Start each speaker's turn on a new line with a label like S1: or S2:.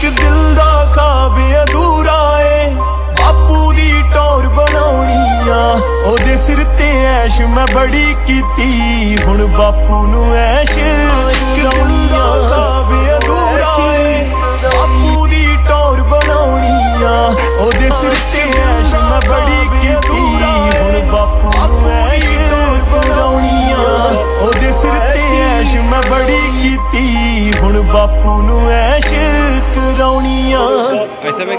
S1: ਇੱਕ ਦਿਲ ਦਾ ਖਾਬ ਅਧੂਰਾ ਏ, ਬਾਪੂ ਦੀ ਟੌਰ ਬਣਾਉਣੀ ਆ। ਉਹਦੇ ਸਿਰ ਤੇ ਐਸ਼ ਮੈਂ ਬੜੀ ਕੀਤੀ, ਹੁਣ ਬਾਪੂ ਨੂੰ ਐਸ਼ ਕਰਾਉਣੀ ਆ। ਖਾਬ ਅਧੂਰਾ ਏ, ਬਾਪੂ ਦੀ ਟੌਰ ਬਣਾਉਣੀ ਆ। ਉਹਦੇ ਸਿਰ ਤੇ ਐਸ਼ ਮੈਂ ਬੜੀ ਕੀਤੀ, ਹੁਣ ਬਾਪੂ ਨੂੰ ਐਸ਼ ਕਰਾਉਣੀ ਆ। ਉਹਦੇ ਸਿਰ ਤੇ ਐਸ਼ ਮੈਂ ਬੜੀ ਕੀਤੀ, ਹੁਣ ਬਾਪੂ ਨੂੰ ਐਸ਼ ਕਰਾਉਣੀ ਆ।
S2: वैसे भी